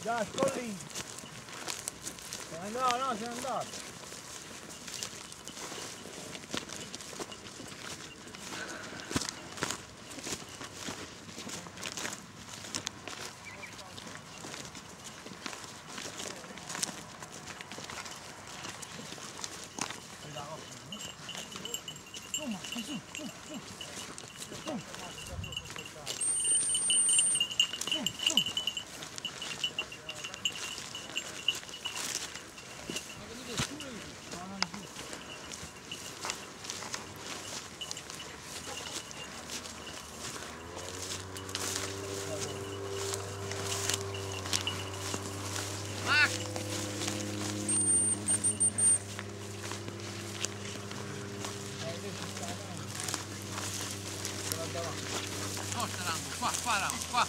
Dai, Scollini. Se n'è andato, no, se n'è andato. Forza Rambo, qua Rambo, qua!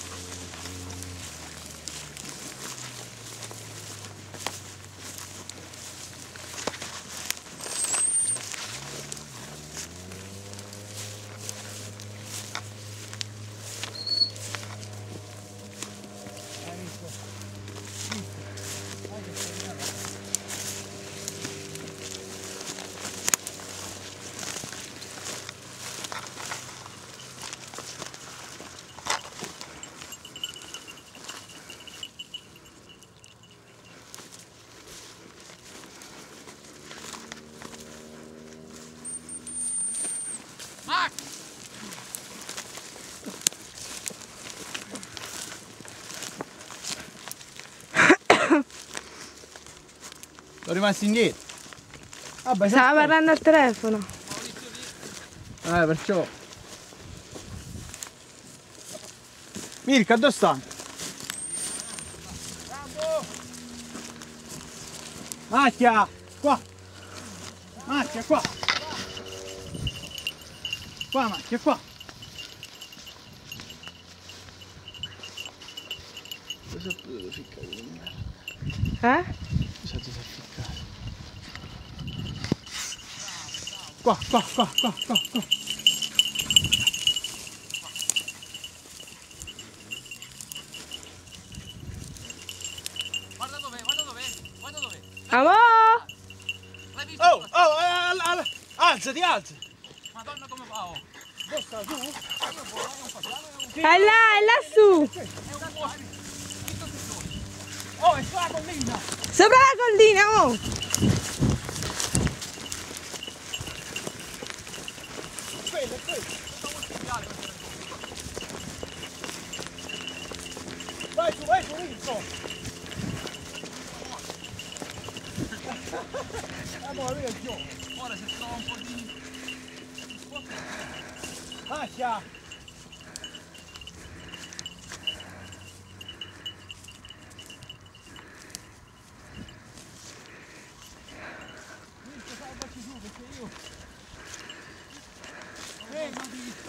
Sono rimasti indietro. Vabbè, Stava parlando al telefono. Perciò. Mirka, dove sta? Macchia, qua. Macchia, qua. Qua, macchia, qua. Cosa ho potuto ficcare di merda? Cosa ti sei ficcato? Qua. Guarda dov'è? Amò! L'hai visto? Alzati. Madonna come va? Oh. Dove sta tu? È lassù! Oh, è sulla collina! Sopra la collina, oh! Quello. Vai su, Rizzo! Allora, via il gioco! Ora se trova un po' di... Macchia! Salvaci giù perché io... Fermati!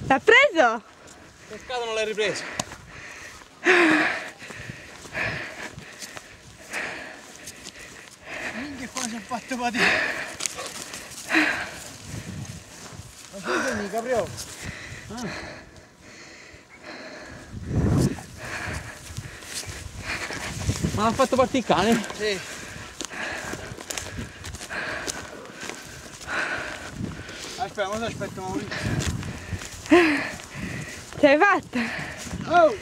L'ha preso? Peccato non l'hai ripreso. Minchia qua si è fatto patire. Ma scusami, Capriolo. Ma ha fatto partire il cane? Sì. Aspetta, ma aspetta Maurizio. Ce l'hai fatta? Oh!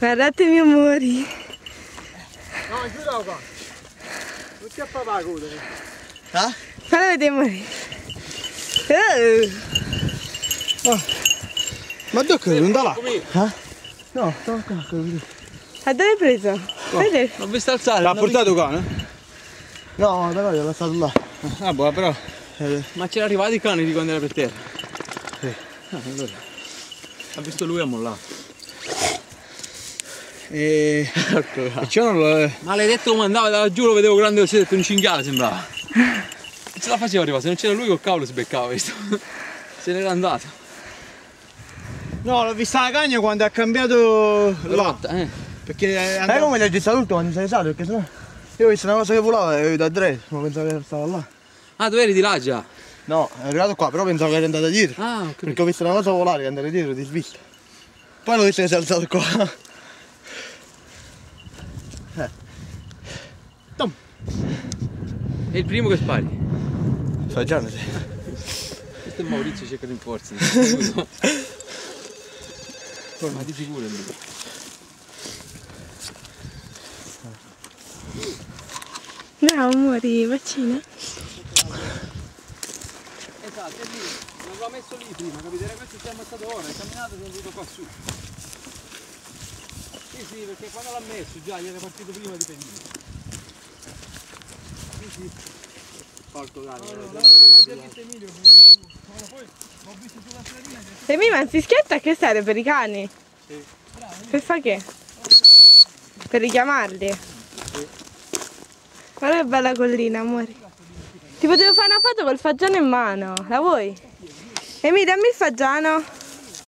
Guardatemi amori. No, chiuda qua. Non ti appava la coda. Fallo vedere amori. Ma dove non da là? No, stavo qua. A dove hai preso? Vedete? L'ho visto alzare. L'ha portato qua, no? No, da là, l'ho lasciato là. Ah, boh, però. Ma c'era arrivato il cane di quando era per terra. Sì. Allora. Ha visto lui a mollato. E c'è uno... Maledetto come andava da giù, lo vedevo grande così, detto un cinghiale sembrava. Non ce la faceva arrivare, se non c'era lui col cavolo si beccava questo. Se n'era andato. No, l'ho vista la cagna quando ha cambiato La rotta, Perché come l'hai visto l'ultimo quando sei stato? Perché sennò... Io ho visto una cosa che volava e da dritto, ma pensavo che stava là. Ah, tu eri di là già? No, è arrivato qua, però pensavo che era andata dietro. Ah, ok. Perché ho visto una cosa volare che andare dietro, ti svista. Poi l'ho visto che si è alzato qua. Tom. È il primo che spari. Fai già, sì. Questo è Maurizio, cerca di forza. Ma di sicuro è lui. No amori, vaccina. Esatto, è lì. L'avevo messo lì prima, capite? Era questo si è ammazzato ora, è camminato e sono venuto qua su. Sì, perché quando l'ha messo già gli era partito prima di venire. Sì. Porco cane, Emi, ma si schietta a che serve per i cani? Sì. Per fare che? Per richiamarli? Sì. Guarda che bella collina, amore. Ti potevo fare una foto col fagiano in mano, la vuoi? Emi, dammi il fagiano.